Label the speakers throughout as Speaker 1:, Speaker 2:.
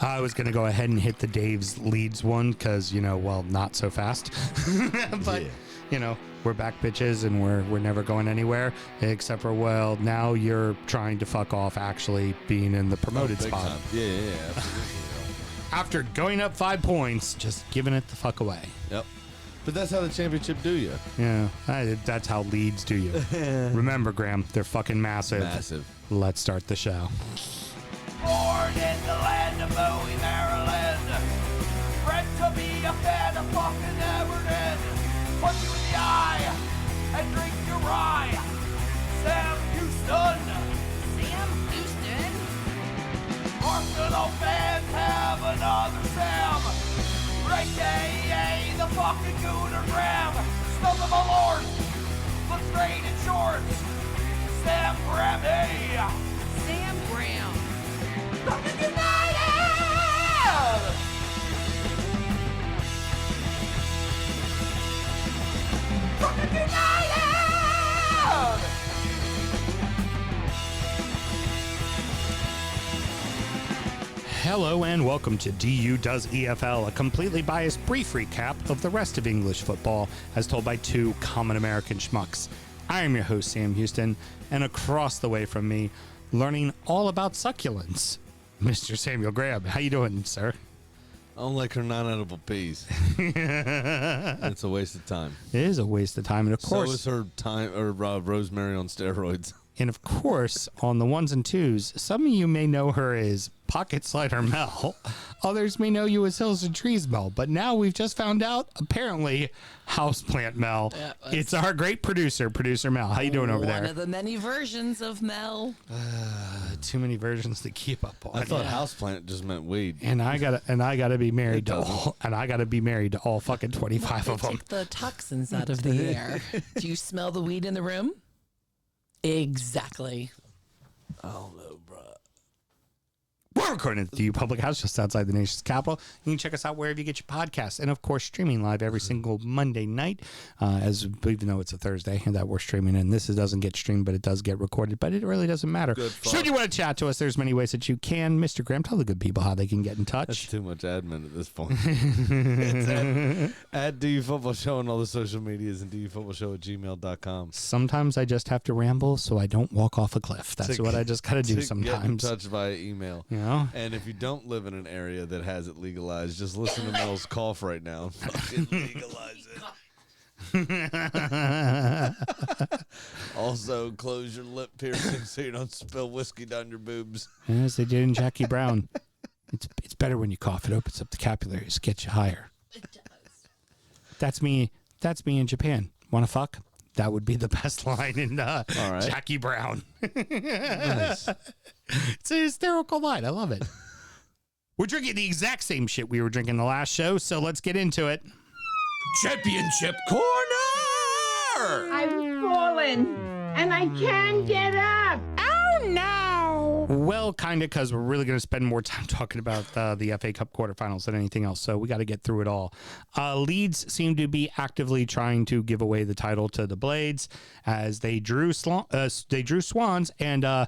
Speaker 1: I was going to go ahead and hit the Dave's Leeds one because, not so fast. But, we're back bitches and we're never going anywhere except for, now you're trying to fuck off actually being in the promoted spot.
Speaker 2: Time. Yeah, absolutely.
Speaker 1: After going up 5 points, just giving it the fuck away.
Speaker 2: Yep. But that's how the championship do you.
Speaker 1: Yeah, that's how Leeds do you. Remember, Graham, they're fucking massive.
Speaker 2: Massive.
Speaker 1: Let's start the show.
Speaker 3: Born in the land of Bowie, Maryland. Bred to be a fan of fucking Everton. Punch you in the eye and drink your rye. Sam Houston.
Speaker 4: Sam Houston?
Speaker 3: Arsenal fans have another Sam. AKA the fucking Gooner Graham. Stump of my lord. Look straight in shorts. Sam Graham, hey.
Speaker 4: Sam Graham.
Speaker 3: Fucking United! Fucking United!
Speaker 1: Hello and welcome to DU Does EFL, a completely biased brief recap of the rest of English football as told by two common American schmucks. I am your host, Sam Houston, and across the way from me, learning all about succulents, Mr. Samuel Graham. How you doing, sir?
Speaker 2: I don't like her non-edible peas. It's a waste of time.
Speaker 1: It is a waste of time, and of course,
Speaker 2: so is her time or rosemary on steroids.
Speaker 1: And of course, on the ones and twos, some of you may know her as Pocket Slider Mel. Others may know you as Hills and Trees Mel. But now we've just found out, apparently, Houseplant Mel. Yeah, it's our great producer Mel. How you doing over there?
Speaker 4: One of the many versions of Mel.
Speaker 1: Too many versions to keep up on.
Speaker 2: I thought houseplant just meant weed.
Speaker 1: And I gotta be married to all fucking 25 of them.
Speaker 4: Take the toxins out of the air. Do you smell the weed in the room? Exactly.
Speaker 2: Oh no, bro.
Speaker 1: We're recording at the DU Public House just outside the nation's capital. You can check us out wherever you get your podcasts. And, of course, streaming live every single Monday night, even though it's a Thursday that we're streaming. And this doesn't get streamed, but it does get recorded. But it really doesn't matter. Should you want to chat to us, there's many ways that you can. Mr. Graham, tell the good people how they can get in touch.
Speaker 2: That's too much admin at this point. It's at DU Football Show on all the social medias and dufootballshow@gmail.com.
Speaker 1: Sometimes I just have to ramble so I don't walk off a cliff. That's what I just got to do sometimes.
Speaker 2: Get in touch via email.
Speaker 1: Yeah.
Speaker 2: And if you don't live in an area that has it legalized, just listen to Mel's cough right now and fucking legalize it. Also, close your lip piercing so you don't spill whiskey down your boobs.
Speaker 1: As they did in Jackie Brown. It's better when you cough. It opens up the capillaries, gets you higher.
Speaker 4: It does.
Speaker 1: That's me in Japan. Want to fuck? That would be the best line in Jackie Brown.
Speaker 2: Nice.
Speaker 1: It's a hysterical line. I love it. We're drinking the exact same shit we were drinking the last show, so let's get into it.
Speaker 3: Championship Corner!
Speaker 5: I've fallen, and I can't get up.
Speaker 4: Oh, no.
Speaker 1: Well, kind of, because we're really going to spend more time talking about the FA Cup quarterfinals than anything else, so we got to get through it all. Leeds seem to be actively trying to give away the title to the Blades as they drew Swans, and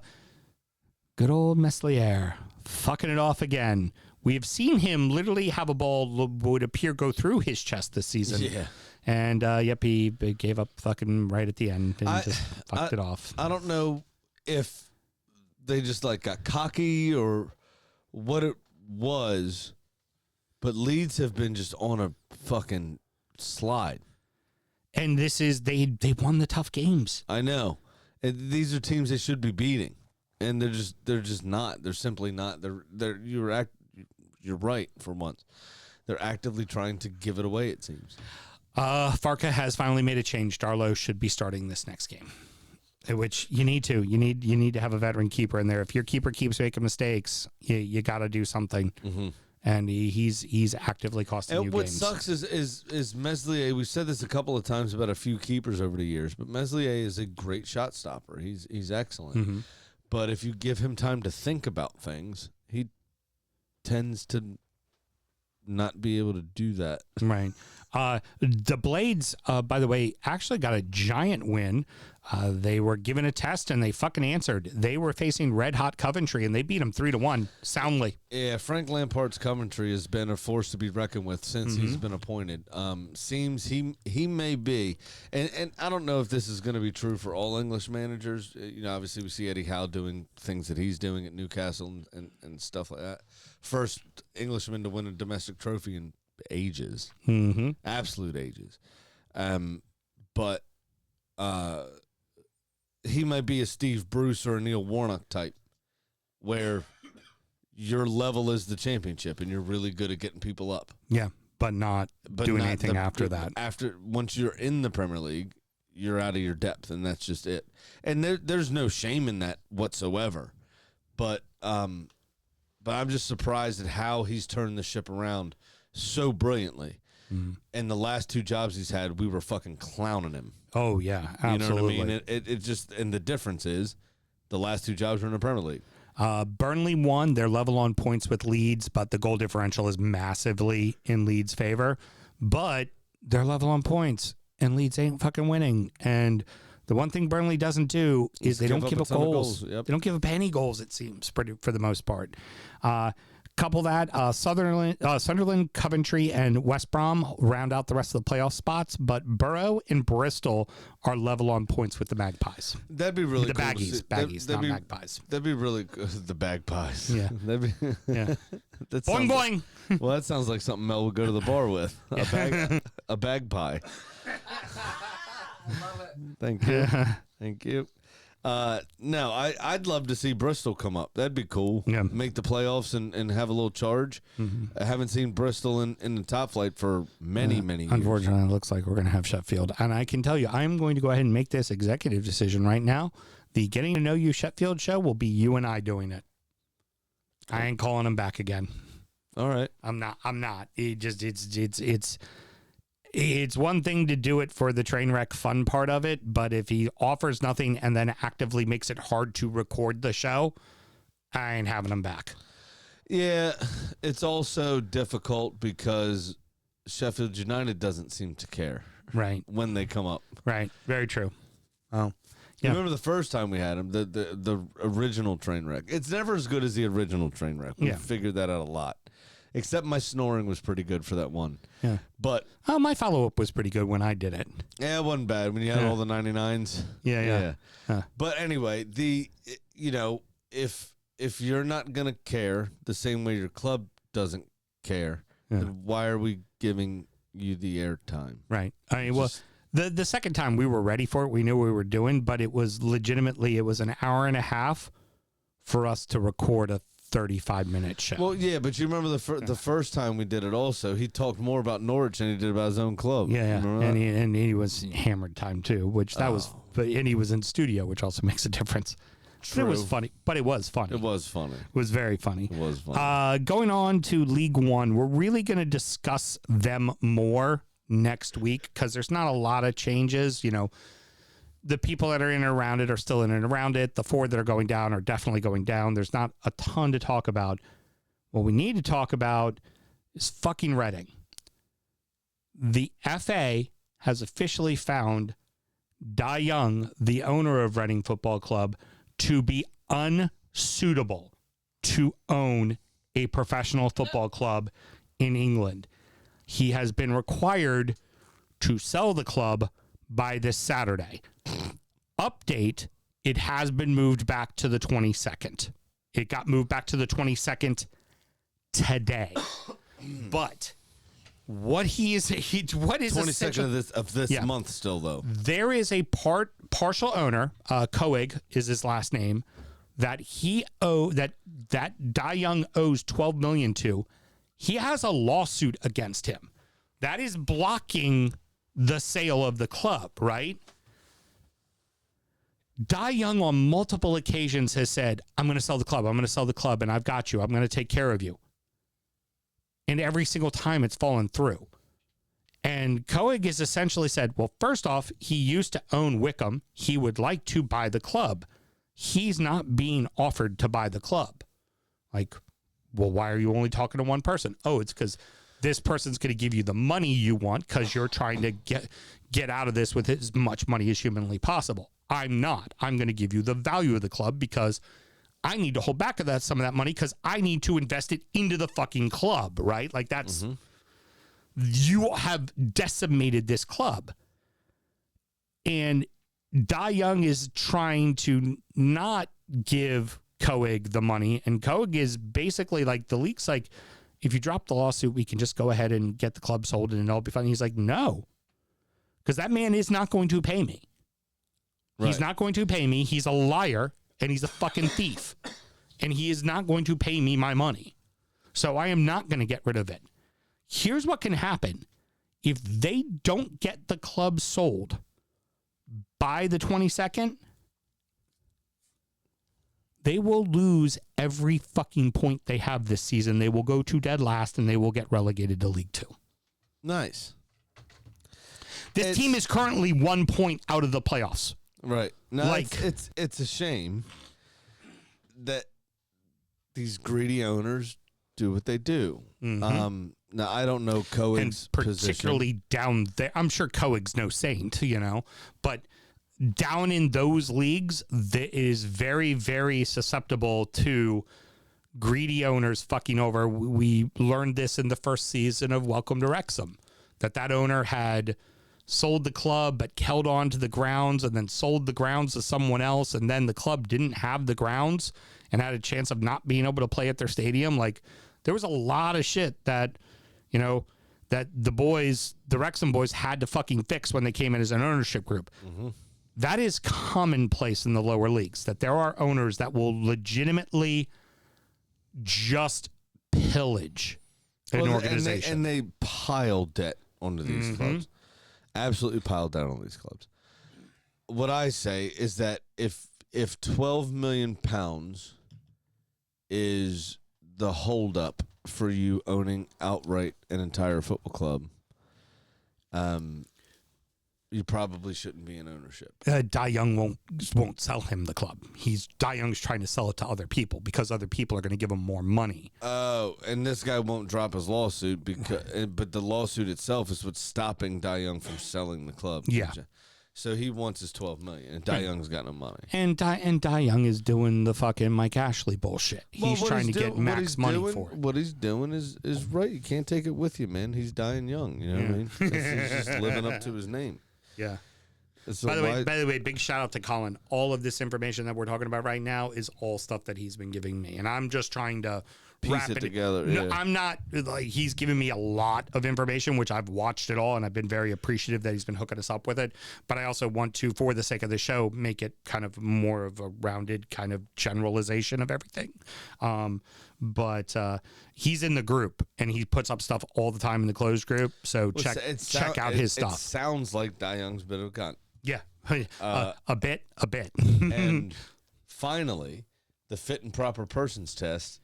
Speaker 1: good old Meslier fucking it off again. We have seen him literally have a ball would appear go through his chest this season.
Speaker 2: Yeah.
Speaker 1: And, he gave up fucking right at the end and just fucked it off.
Speaker 2: I don't know if they just got cocky or what it was, but Leeds have been just on a fucking slide.
Speaker 1: And this is, they won the tough games.
Speaker 2: I know. And these are teams they should be beating. And they're just not. They're simply not. You're right for once. They're actively trying to give it away, it seems.
Speaker 1: Farka has finally made a change. Darlow should be starting this next game, which you need to. You need to have a veteran keeper in there. If your keeper keeps making mistakes, you got to do something. Mm-hmm. And he's actively costing you
Speaker 2: what
Speaker 1: games.
Speaker 2: What sucks is Meslier. We've said this a couple of times about a few keepers over the years, but Meslier is a great shot stopper. He's excellent. Mm-hmm. But if you give him time to think about things, he tends to not be able to do that.
Speaker 1: Right. The Blades, by the way, actually got a giant win They were given a test and they fucking answered. They were facing red hot Coventry and they beat them 3-1 soundly.
Speaker 2: Yeah, Frank Lampard's Coventry has been a force to be reckoned with since he's been appointed. Seems he may be, and I don't know if this is going to be true for all English managers. Obviously we see Eddie Howe doing things that he's doing at Newcastle and stuff like that. First Englishman to win a domestic trophy in ages, absolute ages. But he might be a Steve Bruce or a Neil Warnock type, where your level is the championship and you're really good at getting people up.
Speaker 1: Yeah, but not doing anything after that.
Speaker 2: Once you're in the Premier League, you're out of your depth, and that's just it. And there's no shame in that whatsoever. But I'm just surprised at how he's turned the ship around so brilliantly. And the last 2 jobs he's had, we were fucking clowning him.
Speaker 1: Oh, yeah, absolutely.
Speaker 2: You know what I mean? It just, and the difference is the last 2 jobs were in the Premier League.
Speaker 1: Burnley won. They're level on points with Leeds, but the goal differential is massively in Leeds' favor. But they're level on points, and Leeds ain't fucking winning. And the one thing Burnley doesn't do is they don't give up goals.
Speaker 2: Yep.
Speaker 1: They don't give up any goals, it seems, for the most part. Couple that, Sunderland, Coventry, and West Brom round out the rest of the playoff spots, but Borough and Bristol are level on points with the Magpies.
Speaker 2: That'd be really
Speaker 1: the
Speaker 2: cool.
Speaker 1: Baggies, not Magpies.
Speaker 2: That'd be really good. The Bagpies.
Speaker 1: Yeah.
Speaker 2: That'd be,
Speaker 1: Yeah.
Speaker 2: that
Speaker 1: Boing,
Speaker 2: sounds
Speaker 1: boing.
Speaker 2: Well, that sounds like something Mel would go to the bar with. A bag pie. Thank you. Thank you. No, I'd love to see Bristol come up. That'd be cool.
Speaker 1: Yeah.
Speaker 2: Make the playoffs and have a little charge. I haven't seen Bristol in the top flight for many years.
Speaker 1: Unfortunately, it looks like we're going to have Sheffield. And I can tell you, I'm going to go ahead and make this executive decision right now. The Getting to Know You Sheffield show will be you and I doing it. I ain't calling him back again.
Speaker 2: All right.
Speaker 1: I'm not. It's one thing to do it for the train wreck fun part of it, but if he offers nothing and then actively makes it hard to record the show, I ain't having him back.
Speaker 2: Yeah, it's also difficult because Sheffield United doesn't seem to care.
Speaker 1: Right.
Speaker 2: When they come up.
Speaker 1: Right. Very true. Oh. Yeah.
Speaker 2: Remember the first time we had him, the original train wreck. It's never as good as the original train wreck. We figured that out a lot. Except my snoring was pretty good for that one. Yeah. But
Speaker 1: my follow-up was pretty good when I did it.
Speaker 2: Yeah, it wasn't bad when you had all the 99s.
Speaker 1: Yeah.
Speaker 2: But anyway, if you're not going to care the same way your club doesn't care, then why are we giving you the airtime?
Speaker 1: Right. I mean, well, the second time we were ready for it, we knew what we were doing, but it was legitimately, it was an hour and a half for us to record a 35-minute show.
Speaker 2: Well, yeah, but you remember the first time we did it also, he talked more about Norwich than he did about his own club.
Speaker 1: Yeah. And he was hammered time too, which was, and he was in studio, which also makes a difference. True. It was funny, but it was funny.
Speaker 2: It was funny.
Speaker 1: It was very funny.
Speaker 2: It was funny.
Speaker 1: Going on to League One, we're really going to discuss them more next week because there's not a lot of changes. The people that are in and around it are still in and around it. The 4 that are going down are definitely going down. There's not a ton to talk about. What we need to talk about is fucking Reading. The FA has officially found Dai Young, the owner of Reading Football Club, to be unsuitable to own a professional football club in England. He has been required to sell the club by this Saturday. Update, it has been moved back to the 22nd. It got moved back to the 22nd today. But what is
Speaker 2: 22nd of this month still though.
Speaker 1: There is a partial owner, Coig is his last name, that that Dai Young owes $12 million to. He has a lawsuit against him. That is blocking the sale of the club, right? Dai Young on multiple occasions has said, I'm going to sell the club. I'm going to sell the club and I've got you. I'm going to take care of you. And every single time it's fallen through. And Coig has essentially said, well, first off, he used to own Wickham. He would like to buy the club. He's not being offered to buy the club. Like, well, why are you only talking to one person? Oh, it's because this person's going to give you the money you want because you're trying to get out of this with as much money as humanly possible. I'm not. I'm going to give you the value of the club because I need to hold back some of that money because I need to invest it into the fucking club, right? Like that's, you have decimated this club. And Dai Young is trying to not give Coig the money. And Coig is basically like, the league's like, if you drop the lawsuit, we can just go ahead and get the club sold and it'll be fine. He's like, no, because that man is not going to pay me. Right. He's not going to pay me. He's a liar and he's a fucking thief. And he is not going to pay me my money. So I am not going to get rid of it. Here's what can happen. If they don't get the club sold by the 22nd, they will lose every fucking point they have this season. They will go to dead last and they will get relegated to League Two.
Speaker 2: Nice.
Speaker 1: This team is currently 1 point out of the playoffs.
Speaker 2: Right. No,
Speaker 1: like,
Speaker 2: it's a shame that these greedy owners do what they do. Mm-hmm. Now, I don't know Coig's
Speaker 1: particularly
Speaker 2: position.
Speaker 1: Down there. I'm sure Coig's no saint, but down in those leagues, that is very, very susceptible to greedy owners fucking over. We learned this in the first season of Welcome to Wrexham, that owner had sold the club but held on to the grounds and then sold the grounds to someone else, and then the club didn't have the grounds and had a chance of not being able to play at their stadium. Like, there was a lot of shit that, that the Wrexham boys had to fucking fix when they came in as an ownership group. Mm-hmm. That is commonplace in the lower leagues, that there are owners that will legitimately just pillage an organization.
Speaker 2: And they pile debt onto these clubs. Absolutely pile debt on these clubs. What I say is that if £12 million is the holdup for you owning outright an entire football club, you probably shouldn't be in ownership.
Speaker 1: Dai Young won't sell him the club. Dai Young's trying to sell it to other people because other people are going to give him more money.
Speaker 2: Oh, and this guy won't drop his lawsuit but the lawsuit itself is what's stopping Dai Young from selling the club.
Speaker 1: Yeah.
Speaker 2: So he wants his $12 million, and Dai Young's got no money.
Speaker 1: And Dai Young is doing the fucking Mike Ashley bullshit. He's trying to get max money for it.
Speaker 2: What he's doing is right. You can't take it with you, man. He's dying young. You know what I mean? He's just living up to his name.
Speaker 1: Yeah.
Speaker 2: So
Speaker 1: by the way, big shout out to Colin. All of this information that we're talking about right now is all stuff that he's been giving me, and I'm just trying to
Speaker 2: piece it together. No,
Speaker 1: I'm not like, he's giving me a lot of information, which I've watched it all, and I've been very appreciative that he's been hooking us up with it. But I also want to, for the sake of the show, make it kind of more of a rounded kind of generalization of everything. But he's in the group and he puts up stuff all the time in the closed group. So check out his stuff.
Speaker 2: It sounds like Dai Young's bit of a cunt.
Speaker 1: Yeah, a bit.
Speaker 2: And finally, the fit and proper persons test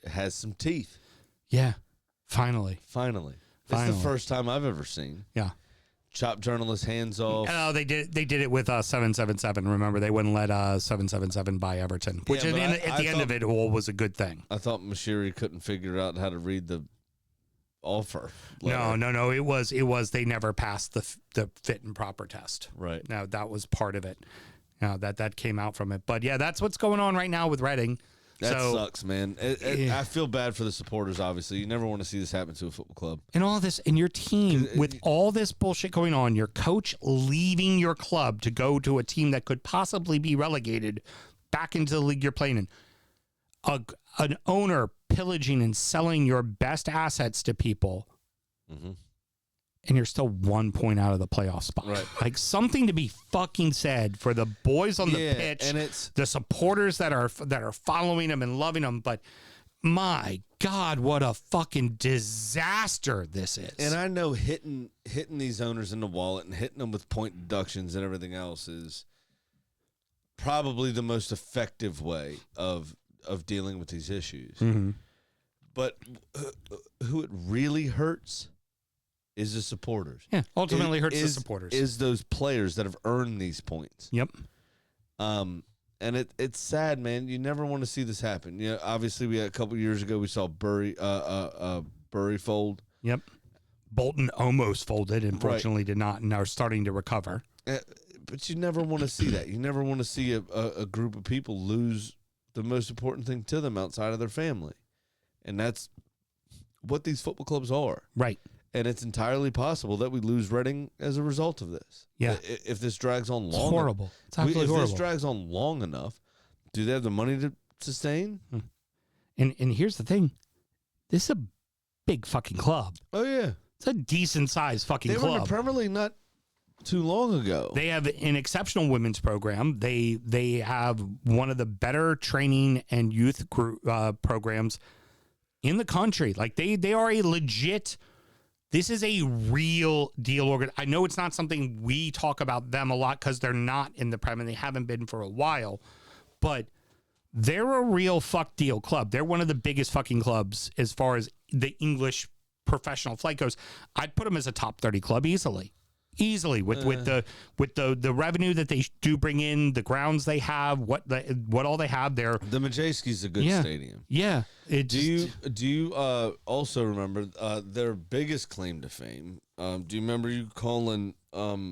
Speaker 2: has some teeth.
Speaker 1: Yeah, finally.
Speaker 2: It's the first time I've ever seen.
Speaker 1: Yeah.
Speaker 2: Chop journalists' hands off.
Speaker 1: Oh, they did it with 777. Remember, they wouldn't let 777 buy Everton, which at the end of it all was a good thing.
Speaker 2: I thought Mashiri couldn't figure out how to read the offer letter.
Speaker 1: No. It was they never passed the fit and proper test.
Speaker 2: Right.
Speaker 1: Now that was part of it. That came out from it. But yeah, that's what's going on right now with Reading.
Speaker 2: That sucks, man. I feel bad for the supporters, obviously. You never want to see this happen to a football club.
Speaker 1: And all this, and your team, with all this bullshit going on, your coach leaving your club to go to a team that could possibly be relegated back into the league you're playing in. An owner pillaging and selling your best assets to people. Mm-hmm. And you're still 1 point out of the playoff spot.
Speaker 2: Right.
Speaker 1: Like, something to be fucking said for the boys on the pitch,
Speaker 2: and it's
Speaker 1: the supporters that are following them and loving them. But my God, what a fucking disaster this is.
Speaker 2: And I know hitting these owners in the wallet and hitting them with point deductions and everything else is probably the most effective way of dealing with these issues.
Speaker 1: Mm-hmm.
Speaker 2: But who it really hurts is the supporters.
Speaker 1: Yeah, ultimately hurts the supporters.
Speaker 2: Is those players that have earned these points.
Speaker 1: Yep.
Speaker 2: And it's sad, man. You never want to see this happen. You know, obviously, we had a couple years ago, we saw Bury fold.
Speaker 1: Yep. Bolton almost folded, and fortunately did not, and are starting to recover.
Speaker 2: But you never want to see that. You never want to see a group of people lose the most important thing to them outside of their family. And that's what these football clubs are.
Speaker 1: Right.
Speaker 2: And it's entirely possible that we lose Reading as a result of this.
Speaker 1: Yeah.
Speaker 2: If this drags on long.
Speaker 1: It's horrible. It's absolutely horrible.
Speaker 2: If this drags on long enough, do they have the money to sustain?
Speaker 1: And here's the thing. This is a big fucking club.
Speaker 2: Oh, yeah.
Speaker 1: It's a decent sized fucking
Speaker 2: They
Speaker 1: club.
Speaker 2: were in the Premier League not too long ago.
Speaker 1: They have an exceptional women's program. They have one of the better training and youth programs in the country. Like they are a legit. This is a real deal. I know it's not something we talk about them a lot because they're not in the Premier. They haven't been for a while, but they're a real fuck deal club. They're one of the biggest fucking clubs as far as the English professional flight goes. I'd put them as a top 30 club easily with the revenue that they do bring in, the grounds they have, what all they have there.
Speaker 2: The Majeski's a good stadium.
Speaker 1: Yeah.
Speaker 2: Do you also remember their biggest claim to fame? Do you remember you calling Petr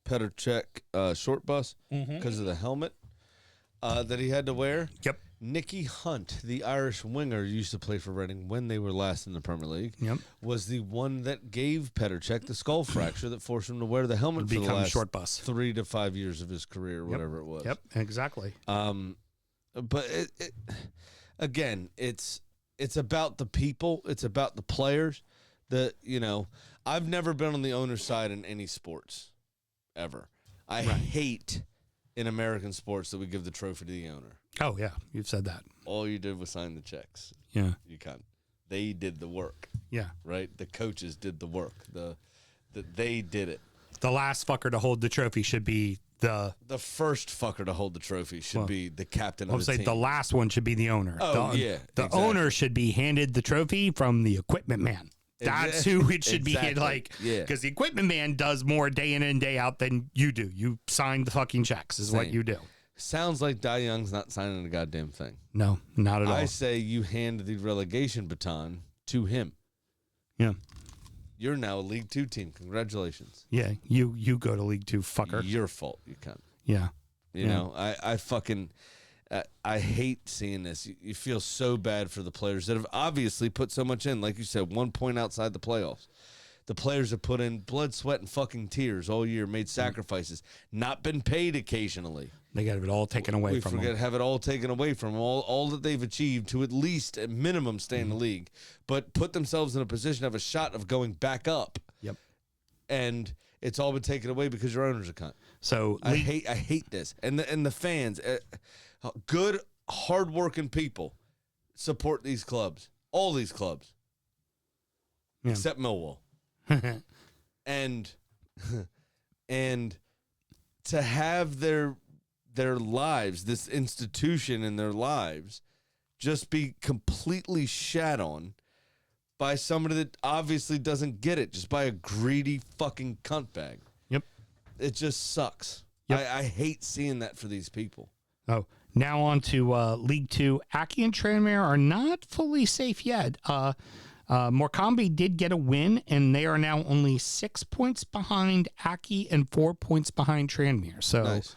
Speaker 2: Cech short bus because of the helmet that he had to wear?
Speaker 1: Yep.
Speaker 2: Nicky Hunt, the Irish winger, used to play for Reading when they were last in the Premier League.
Speaker 1: Yep.
Speaker 2: Was the one that gave Petr Cech the skull fracture that forced him to wear the helmet for the last
Speaker 1: short bus.
Speaker 2: 3 to 5 years of his career, whatever it was.
Speaker 1: Yep, exactly.
Speaker 2: But again, it's about the people. It's about the players. I've never been on the owner's side in any sports, ever. I hate in American sports that we give the trophy to the owner.
Speaker 1: Oh, yeah. You've said that.
Speaker 2: All you did was sign the checks.
Speaker 1: Yeah.
Speaker 2: You can't. They did the work.
Speaker 1: Yeah.
Speaker 2: Right? The coaches did the work. They did it.
Speaker 1: The last fucker to hold the trophy should be the
Speaker 2: first fucker to hold the trophy should be the captain of the team.
Speaker 1: the last one should be the owner.
Speaker 2: Oh,
Speaker 1: the
Speaker 2: exactly.
Speaker 1: owner should be handed the trophy from the equipment man. That's who it should be. Because the equipment man does more day in and day out than you do. You sign the fucking checks is what you do.
Speaker 2: Sounds like Dai Young's not signing a goddamn thing.
Speaker 1: No, not at all.
Speaker 2: I say you hand the relegation baton to him.
Speaker 1: Yeah.
Speaker 2: You're now a League 2 team. Congratulations.
Speaker 1: Yeah, you go to League 2, fucker.
Speaker 2: Your fault, you cunt.
Speaker 1: Yeah.
Speaker 2: You know, I fucking... I hate seeing this. You feel so bad for the players that have obviously put so much in. Like you said, 1 point outside the playoffs. The players have put in blood, sweat, and fucking tears all year, made sacrifices, not been paid occasionally.
Speaker 1: They got it all taken away from them.
Speaker 2: Have it all taken away from them. All that they've achieved to at least at minimum stay in the league, but put themselves in a position of a shot of going back up.
Speaker 1: Yep.
Speaker 2: And it's all been taken away because your owner's a cunt.
Speaker 1: So
Speaker 2: I hate this. And the fans, good, hardworking people support these clubs. All these clubs.
Speaker 1: Yeah.
Speaker 2: Except Millwall. and to have their lives, this institution in their lives, just be completely shat on by somebody that obviously doesn't get it, just by a greedy fucking cunt bag.
Speaker 1: Yep.
Speaker 2: It just sucks.
Speaker 1: Yep.
Speaker 2: I hate seeing that for these people.
Speaker 1: Oh, now on to League 2. Accrington and Tranmere are not fully safe yet. Morecambe did get a win, and they are now only 6 points behind Accrington and 4 points behind Tranmere. So,
Speaker 2: nice.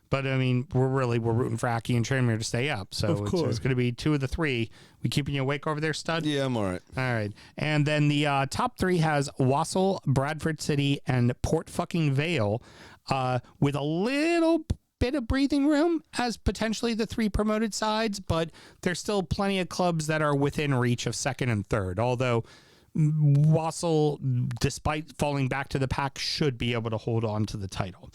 Speaker 1: But I mean, we're rooting for Accrington and Tranmere to stay up. So it's going to be 2 of the 3. We keeping you awake over there, stud?
Speaker 2: Yeah, I'm all right.
Speaker 1: All right. And then the top 3 has Wassell, Bradford City, and Port fucking Vale, with a little bit of breathing room as potentially the 3 promoted sides, but there's still plenty of clubs that are within reach of 2nd and 3rd, although Wassell, despite falling back to the pack, should be able to hold on to the title.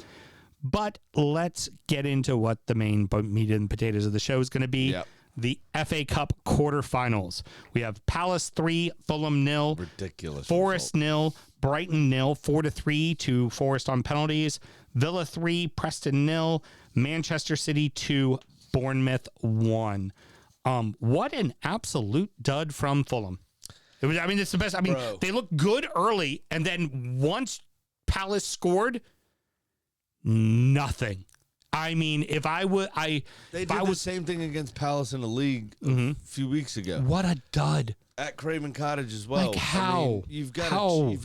Speaker 1: But let's get into what the main meat and potatoes of the show is going to be.
Speaker 2: Yep.
Speaker 1: The FA Cup quarterfinals. We have Palace 3, Fulham 0.
Speaker 2: Ridiculous.
Speaker 1: Forest 0, Brighton 0, 4-3 to Forest on penalties. Villa 3, Preston 0, Manchester City 2, Bournemouth 1. What an absolute dud from Fulham. It's the best.
Speaker 2: Bro.
Speaker 1: They looked good early, and then once Palace scored, nothing. I mean, if I would,
Speaker 2: They did the same thing against Palace in the league a few weeks ago.
Speaker 1: What a dud.
Speaker 2: At Craven Cottage as well.
Speaker 1: Like, how?
Speaker 2: I mean, you've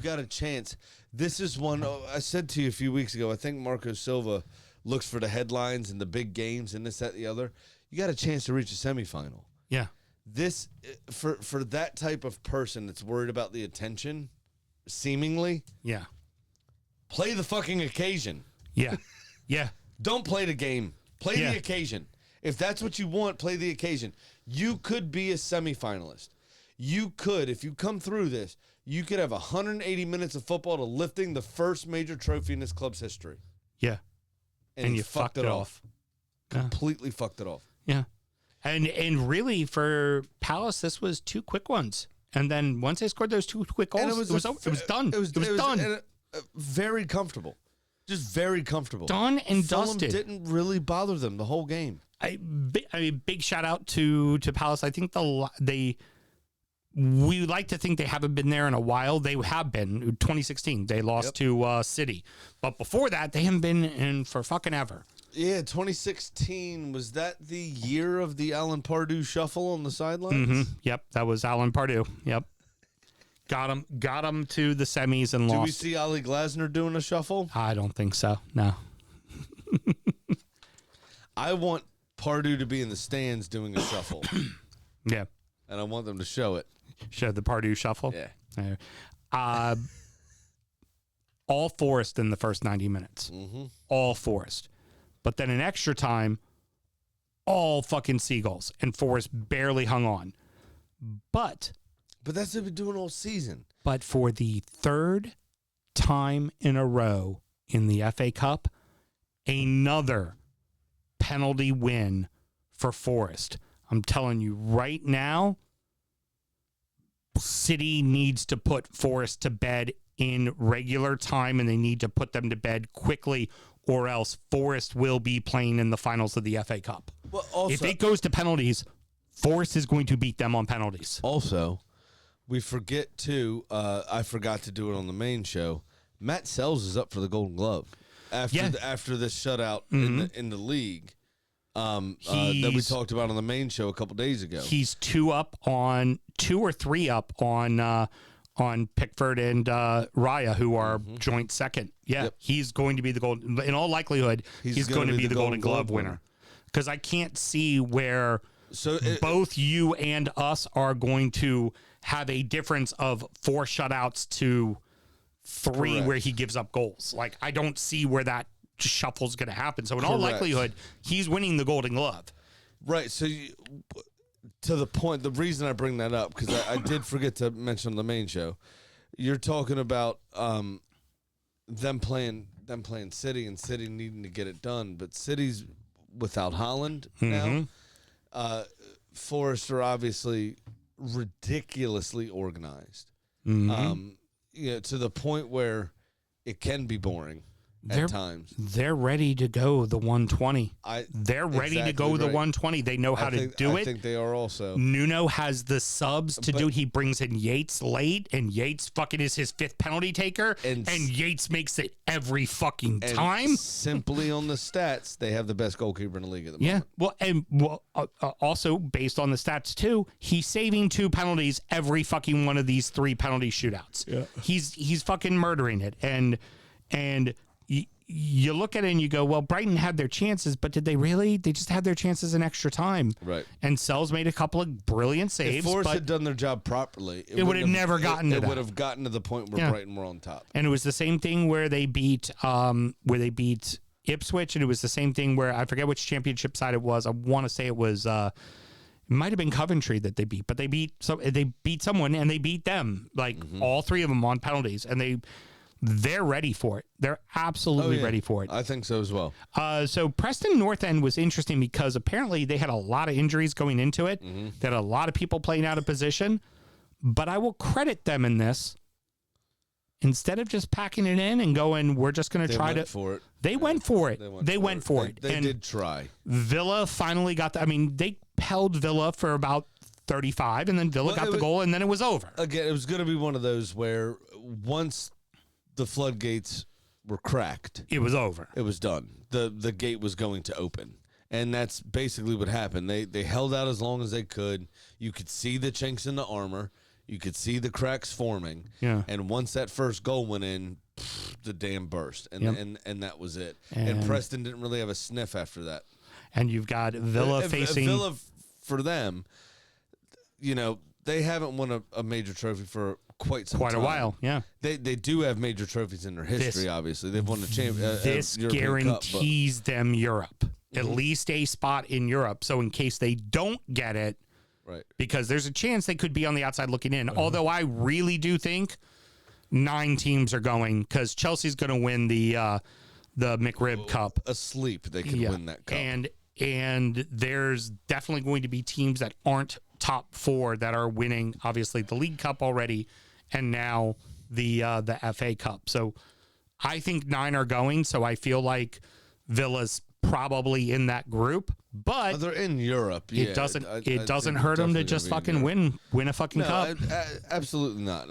Speaker 2: got a chance. This is one I said to you a few weeks ago. I think Marco Silva looks for the headlines and the big games and this, that, the other. You got a chance to reach a semifinal.
Speaker 1: Yeah.
Speaker 2: This for that type of person that's worried about the attention, seemingly.
Speaker 1: Yeah.
Speaker 2: Play the fucking occasion.
Speaker 1: Yeah. Yeah.
Speaker 2: Don't play the game. Play
Speaker 1: Yeah.
Speaker 2: the occasion. If that's what you want, play the occasion. You could be a semifinalist. You could, if you come through this, you could have 180 minutes of football to lifting the first major trophy in this club's history.
Speaker 1: Yeah. And you fucked it off.
Speaker 2: Completely fucked it off.
Speaker 1: Yeah. And really for Palace, this was 2 quick ones. And then once they scored those 2 quick goals, it was done. It was done.
Speaker 2: Very comfortable. Just very comfortable.
Speaker 1: Done and
Speaker 2: Fulham
Speaker 1: dusted.
Speaker 2: didn't really bother them the whole game.
Speaker 1: I mean, big shout out to Palace. I think we like to think they haven't been there in a while. They have been. 2016, they lost to City. But before that, they haven't been in for fucking ever.
Speaker 2: Yeah, 2016, was that the year of the Alan Pardew shuffle on the sidelines?
Speaker 1: Mm-hmm. Yep, that was Alan Pardew. Yep. Got him to the semis and lost.
Speaker 2: Do we see Ali Glasner doing a shuffle?
Speaker 1: I don't think so. No.
Speaker 2: I want Pardew to be in the stands doing a shuffle.
Speaker 1: Yeah.
Speaker 2: And I want them to show it.
Speaker 1: Show the Pardew shuffle.
Speaker 2: Yeah.
Speaker 1: All Forest in the first 90 minutes.
Speaker 2: Mm-hmm.
Speaker 1: All Forest. But then in extra time, all fucking Seagulls. And Forest barely hung on. But
Speaker 2: that's what they've been doing all season.
Speaker 1: But for the 3rd time in a row in the FA Cup, another penalty win for Forest. I'm telling you right now, City needs to put Forest to bed in regular time, and they need to put them to bed quickly, or else Forest will be playing in the finals of the FA Cup.
Speaker 2: Well, also,
Speaker 1: if it goes to penalties, Forest is going to beat them on penalties.
Speaker 2: Also, we forget to, I forgot to do it on the main show, Matt Sells is up for the Golden Glove after this shutout in the league that we talked about on the main show a couple days ago.
Speaker 1: He's 2 or 3 up on Pickford and Raya, who are joint second. Yeah, he's going to be the golden. In all likelihood, he's going to be the Golden Glove winner. Because I can't see where both you and us are going to have a difference of 4 shutouts to 3
Speaker 2: Correct.
Speaker 1: where he gives up goals. Like, I don't see where that shuffle's going to happen. So in all likelihood, he's winning the Golden Glove.
Speaker 2: Right. So to the point, the reason I bring that up, because I did forget to mention on the main show, you're talking about them playing City and City needing to get it done, but City's without Haaland now. Forest are obviously ridiculously organized. To the point where it can be boring at times.
Speaker 1: They're ready to go the 120. They're ready to go the 120. They know how to do it.
Speaker 2: I think they are also.
Speaker 1: Nuno has the subs to do. He brings in Yates late, and Yates fucking is his 5th penalty taker, and Yates makes it every fucking time.
Speaker 2: Simply on the stats, they have the best goalkeeper in the league at the moment.
Speaker 1: Also based on the stats too, he's saving 2 penalties every fucking one of these 3 penalty shootouts. Yeah. He's fucking murdering it, and you look at it and you go, well, Brighton had their chances, but did they really? They just had their chances in extra time.
Speaker 2: Right.
Speaker 1: And Sells made a couple of brilliant saves.
Speaker 2: If Forrest had done their job properly,
Speaker 1: it would have never gotten to that.
Speaker 2: It would have gotten to the point where Brighton were on top.
Speaker 1: And it was the same thing where they beat Ipswich, and it was the same thing where I forget which championship side it was. I want to say it was it might have been Coventry that they beat, but they beat someone and they beat them, like all 3 of them on penalties, and they're ready for it. They're absolutely ready for it.
Speaker 2: I think so as well.
Speaker 1: So Preston North End was interesting because apparently they had a lot of injuries going into it. They had a lot of people playing out of position. But I will credit them in this. Instead of just packing it in and going, we're just going to try to... They went for it. They went for it.
Speaker 2: They did try.
Speaker 1: Villa finally got... they held Villa for about 35, and then Villa got the goal, and then it was over.
Speaker 2: Again, it was going to be one of those where once the floodgates were cracked,
Speaker 1: it was over.
Speaker 2: it was done. The gate was going to open. And that's basically what happened. They held out as long as they could. You could see the chinks in the armor. You could see the cracks forming.
Speaker 1: Yeah.
Speaker 2: And once that first goal went in, the dam burst. And that was it. And Preston didn't really have a sniff after that.
Speaker 1: And you've got Villa facing...
Speaker 2: Villa, for them, they haven't won a major trophy for quite some time.
Speaker 1: Quite a while, yeah.
Speaker 2: They do have major trophies in their history, obviously. They've won the
Speaker 1: This
Speaker 2: European
Speaker 1: guarantees them Europe. At
Speaker 2: Mm-hmm.
Speaker 1: least a spot in Europe. So in case they don't get it,
Speaker 2: right?
Speaker 1: Because there's a chance they could be on the outside looking in. Although I really do think 9 teams are going, because Chelsea's going to win the McRib Cup.
Speaker 2: Asleep, they could win that cup.
Speaker 1: And there's definitely going to be teams that aren't top 4 that are winning, obviously, the League Cup already, and now the FA Cup. So I think 9 are going, so I feel like Villa's probably in that group, but
Speaker 2: they're in Europe. Yeah,
Speaker 1: it doesn't hurt them to just fucking win a fucking cup.
Speaker 2: Absolutely not.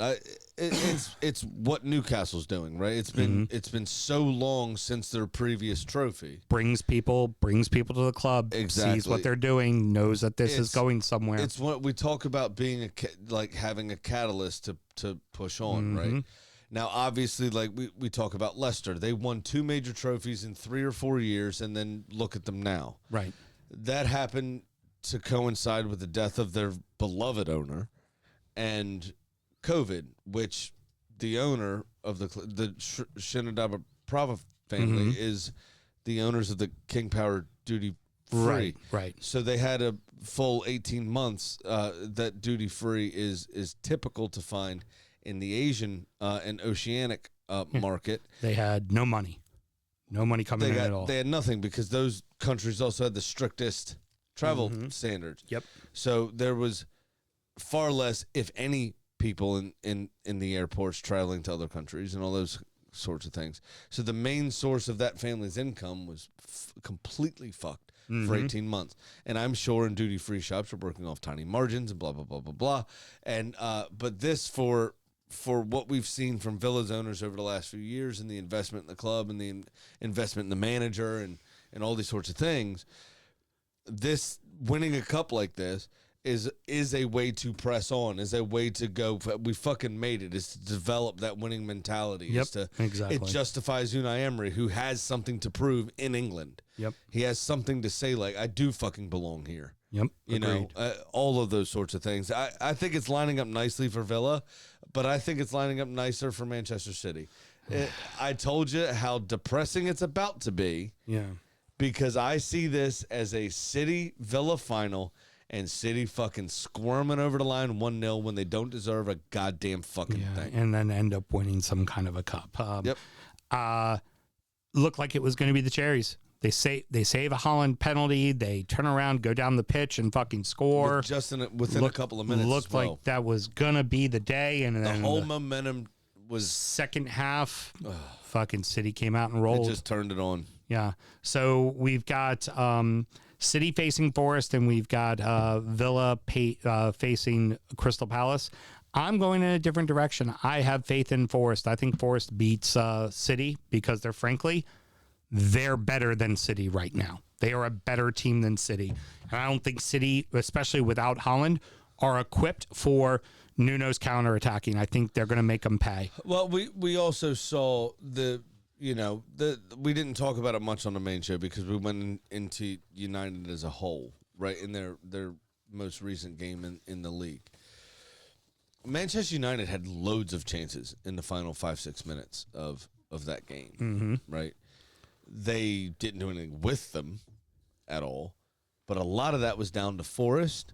Speaker 2: It's what Newcastle's doing, right? It's been so long since their previous trophy.
Speaker 1: Brings people to the club.
Speaker 2: Exactly.
Speaker 1: Sees what they're doing. Knows that this is going somewhere.
Speaker 2: It's what we talk about being having a catalyst to push on, right? Now, obviously, like we talk about Leicester, they won 2 major trophies in 3 or 4 years, and then look at them now.
Speaker 1: Right.
Speaker 2: That happened to coincide with the death of their beloved owner and COVID, which the owner of the Shinadaba Prava family is the owners of the King Power Duty Free.
Speaker 1: Right.
Speaker 2: So they had a full 18 months that duty free is typical to find in the Asian and Oceanic market.
Speaker 1: They had no money. No money coming in at all.
Speaker 2: They had nothing because those countries also had the strictest travel standards.
Speaker 1: Yep.
Speaker 2: So there was far less, if any, people in the airports traveling to other countries and all those sorts of things. So the main source of that family's income was completely fucked for 18 months. And I'm sure in duty-free shops are working off tiny margins and blah, blah, blah, blah, blah. And but this for what we've seen from Villa's owners over the last few years and the investment in the club and the investment in the manager and all these sorts of things, this winning a cup like this is a way to press on, is a way to go. We fucking made it. Is to develop that winning mentality.
Speaker 1: Yep,
Speaker 2: It justifies Unai Emery, who has something to prove in England.
Speaker 1: Yep.
Speaker 2: He has something to say, like, I do fucking belong here.
Speaker 1: Yep.
Speaker 2: You
Speaker 1: Agreed.
Speaker 2: know, all of those sorts of things. I think it's lining up nicely for Villa, but I think it's lining up nicer for Manchester City. I told you how depressing it's about to be.
Speaker 1: Yeah.
Speaker 2: Because I see this as a City Villa final and City fucking squirming over the line 1-0 when they don't deserve a goddamn fucking thing.
Speaker 1: And then end up winning some kind of a cup.
Speaker 2: Yep.
Speaker 1: Looked like it was going to be the Cherries. They save a Holland penalty. They turn around, go down the pitch, and fucking score.
Speaker 2: Within a couple of minutes.
Speaker 1: Looked like that was gonna be the day, and then
Speaker 2: the whole momentum was
Speaker 1: second half. Fucking City came out and rolled.
Speaker 2: It just turned it on.
Speaker 1: Yeah. So we've got City facing Forest, and we've got Villa facing Crystal Palace. I'm going in a different direction. I have faith in Forest. I think Forest beats City because they're better than City right now. They are a better team than City. And I don't think City, especially without Holland, are equipped for Nuno's counterattacking. I think they're going to make them pay.
Speaker 2: Well, we also saw we didn't talk about it much on the main show because we went into United as a whole, right, in their most recent game in the league. Manchester United had loads of chances in the final 5-6 minutes of that game, right? They didn't do anything with them at all, but a lot of that was down to Forest.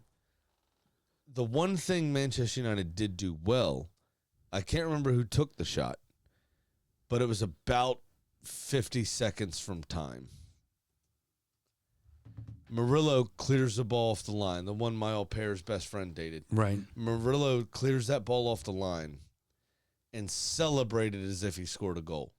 Speaker 2: The one thing Manchester United did do well, I can't remember who took the shot, but it was about 50 seconds from time. Murillo clears the ball off the line, the one Mile Pair's best friend dated.
Speaker 1: Right.
Speaker 2: Murillo clears that ball off the line and celebrated as if he scored a goal.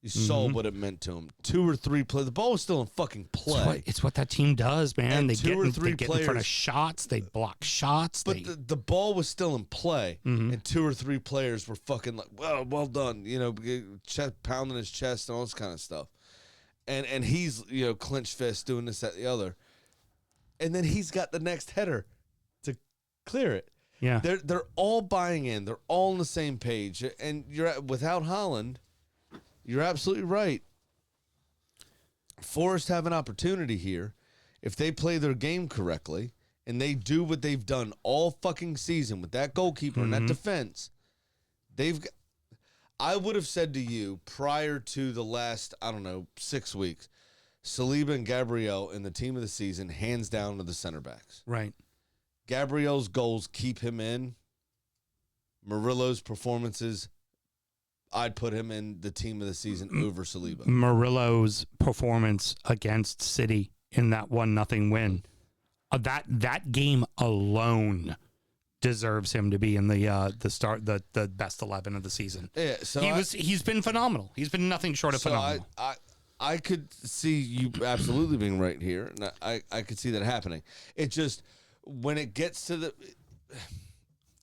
Speaker 2: You saw what it meant to him. 2 or 3 plays. The ball was still in fucking play.
Speaker 1: It's what that team does, man.
Speaker 2: And
Speaker 1: They
Speaker 2: 2
Speaker 1: get,
Speaker 2: or
Speaker 1: in,
Speaker 2: 3
Speaker 1: they get in front of shots. They block shots.
Speaker 2: But the ball was still in play, and 2 or 3 players were fucking like, well done, pounding his chest and all this kind of stuff. And he's, clenched fist doing this, that, the other. And then he's got the next header to clear it.
Speaker 1: Yeah.
Speaker 2: They're all buying in. They're all on the same page. And without Holland, you're absolutely right. Forest have an opportunity here if they play their game correctly and they do what they've done all fucking season with that goalkeeper and that defense. I would have said to you prior to the last, 6 weeks, Saliba and Gabriel in the team of the season, hands down to the center backs.
Speaker 1: Right.
Speaker 2: Gabriel's goals keep him in. Murillo's performances, I'd put him in the team of the season over Saliba.
Speaker 1: Murillo's performance against City in that 1-0 win, that game alone deserves him to be in the best 11 of the season.
Speaker 2: Yeah, so
Speaker 1: he's been phenomenal. He's been nothing short of phenomenal.
Speaker 2: I could see you absolutely being right here, and I could see that happening. It just when it gets to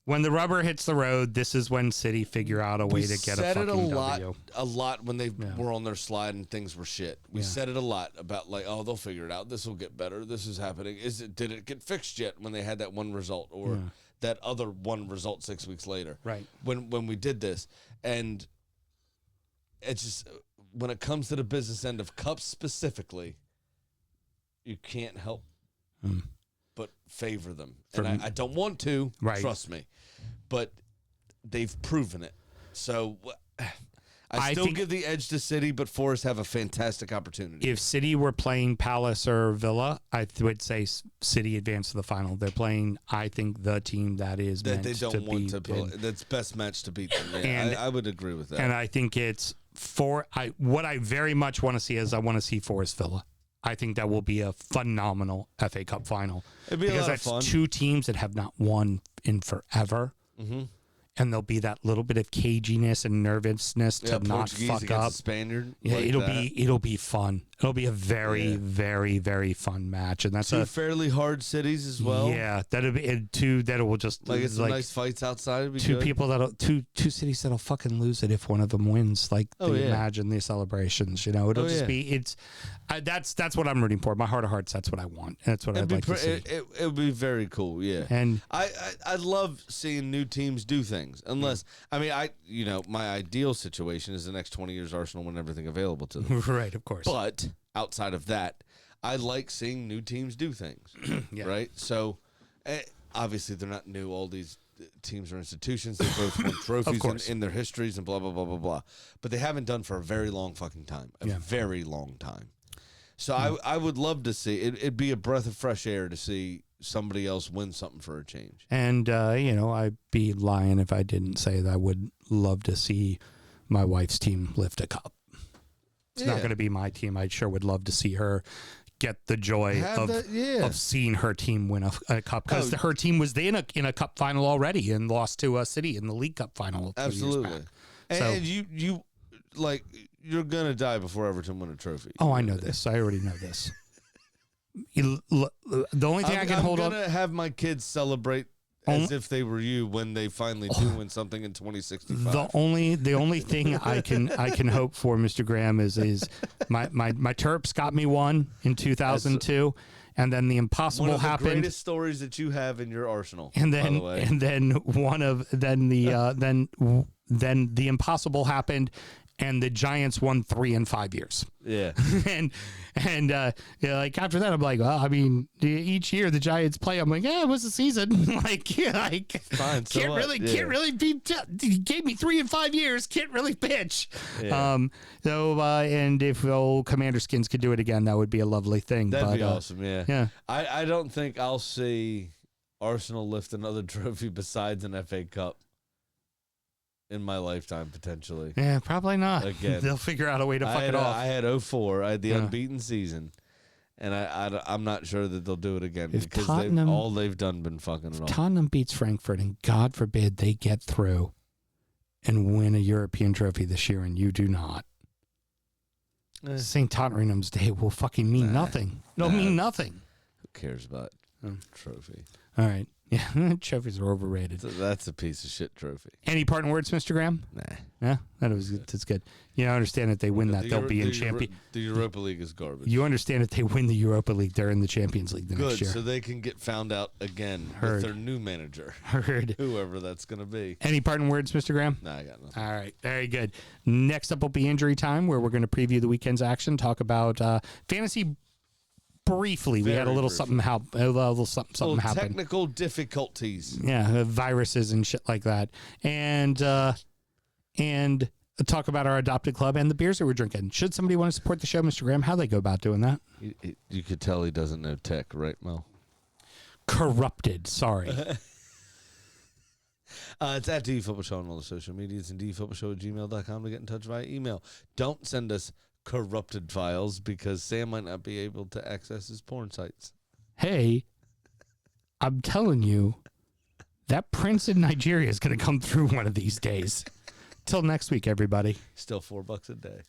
Speaker 1: when the rubber hits the road, this is when City figure out a way to get a fucking W.
Speaker 2: A lot when they were on their slide and things were shit. We said it a lot about they'll figure it out. This will get better. This is happening. Did it get fixed yet when they had that one result or that other one result 6 weeks later?
Speaker 1: Right.
Speaker 2: When we did this, and it's just when it comes to the business end of cups specifically, you can't help but favor them. And I don't want to, trust me. But they've proven it. So I still give the edge to City, but Forest have a fantastic opportunity.
Speaker 1: If City were playing Palace or Villa, I would say City advanced to the final. They're playing, I think, the team that is
Speaker 2: that
Speaker 1: meant
Speaker 2: they don't
Speaker 1: to
Speaker 2: want to
Speaker 1: beat.
Speaker 2: play. That's best match to beat them. Yeah, I would agree with that.
Speaker 1: And I think it's what I very much want to see is I want to see Forest Villa. I think that will be a phenomenal FA Cup final.
Speaker 2: It'd be a lot of fun.
Speaker 1: That's 2 teams that have not won in forever. Mm-hmm. And there'll be that little bit of caginess and nervousness to not
Speaker 2: Portuguese
Speaker 1: fuck up.
Speaker 2: Spaniard.
Speaker 1: Yeah, it'll be fun. It'll be a very, very, very fun match, and that's
Speaker 2: 2 fairly hard cities as well.
Speaker 1: Yeah, that'll be 2 that will just
Speaker 2: it's some nice fights outside. It'd be
Speaker 1: 2
Speaker 2: good.
Speaker 1: people two cities that'll fucking lose it if one of them wins. Imagine the celebrations. It'll just be that's what I'm rooting for. My heart of hearts, that's what I want. That's what I'd like to see.
Speaker 2: It would be very cool. Yeah,
Speaker 1: and
Speaker 2: I love seeing new teams do things. Unless my ideal situation is the next 20 years Arsenal win everything available to them.
Speaker 1: Right, of course.
Speaker 2: But outside of that, I like seeing new teams do things. Right? So, obviously, they're not new. All these teams are institutions. They both won trophies in their histories and blah, blah, blah, blah, blah. But they haven't done for a very long fucking time. A very long time. So I would love to see it. It'd be a breath of fresh air to see somebody else win something for a change.
Speaker 1: And, I'd be lying if I didn't say that I would love to see my wife's team lift a cup. It's not going to be my team. I sure would love to see her get the joy of seeing her team win a cup because her team was in a cup final already and lost to City in the League Cup final.
Speaker 2: Absolutely. And you you're gonna die before Everton win a trophy.
Speaker 1: Oh, I know this. I already know this. The only thing I can hold on.
Speaker 2: I'm gonna have my kids celebrate as if they were you when they finally do win something in 2065.
Speaker 1: The only thing I can hope for, Mr. Graham, is my Terps got me one in 2002, and then the impossible happened.
Speaker 2: One of the greatest stories that you have in your arsenal.
Speaker 1: And
Speaker 2: by the way.
Speaker 1: then the impossible happened. And the Giants won 3 in 5 years.
Speaker 2: Yeah,
Speaker 1: and after that, I'm like, well, I mean, each year the Giants play, I'm like, yeah, it was the season.
Speaker 2: Fine,
Speaker 1: can't really be. He gave me 3 in 5 years. Can't really pitch.
Speaker 2: Yeah.
Speaker 1: And if old Commander Skins could do it again, that would be a lovely thing.
Speaker 2: That'd be awesome. Yeah.
Speaker 1: Yeah.
Speaker 2: I don't think I'll see Arsenal lift another trophy besides an FA Cup in my lifetime, potentially.
Speaker 1: Yeah, probably not.
Speaker 2: Again,
Speaker 1: they'll figure out a way to fuck it off.
Speaker 2: I had 04. I had the unbeaten season, and I'm not sure that they'll do it again because all they've done been fucking it off.
Speaker 1: Tottenham beats Frankfurt, and God forbid they get through and win a European trophy this year, and you do not. St. Tottenham's Day will fucking mean nothing. It'll mean nothing.
Speaker 2: Who cares about trophy?
Speaker 1: All right. Yeah, trophies are overrated.
Speaker 2: That's a piece of shit trophy.
Speaker 1: Any parting words, Mr. Graham?
Speaker 2: Nah.
Speaker 1: Yeah, that's good. You understand that they win that, they'll be in champion.
Speaker 2: The Europa League is garbage.
Speaker 1: You understand that they win the Europa League, they're in the Champions League the next year.
Speaker 2: So they can get found out again
Speaker 1: Heard.
Speaker 2: with their new manager.
Speaker 1: Heard.
Speaker 2: Whoever that's going to be.
Speaker 1: Any parting words, Mr. Graham?
Speaker 2: Nah, I got nothing.
Speaker 1: All right, very good. Next up will be injury time, where we're going to preview the weekend's action, talk about fantasy briefly. We had a little
Speaker 2: briefly.
Speaker 1: something happen.
Speaker 2: Technical difficulties.
Speaker 1: Yeah, viruses and shit like that. And talk about our adopted club and the beers that we're drinking. Should somebody want to support the show, Mr. Graham, how they go about doing that?
Speaker 2: You could tell he doesn't know tech, right, Mel?
Speaker 1: Corrupted. Sorry.
Speaker 2: It's at DFootball Show on all the social medias and dfootballshow@gmail.com to get in touch via email. Don't send us corrupted files because Sam might not be able to access his porn sites.
Speaker 1: Hey, I'm telling you, that prince in Nigeria is going to come through one of these days. Till next week, everybody.
Speaker 2: Still $4 a day.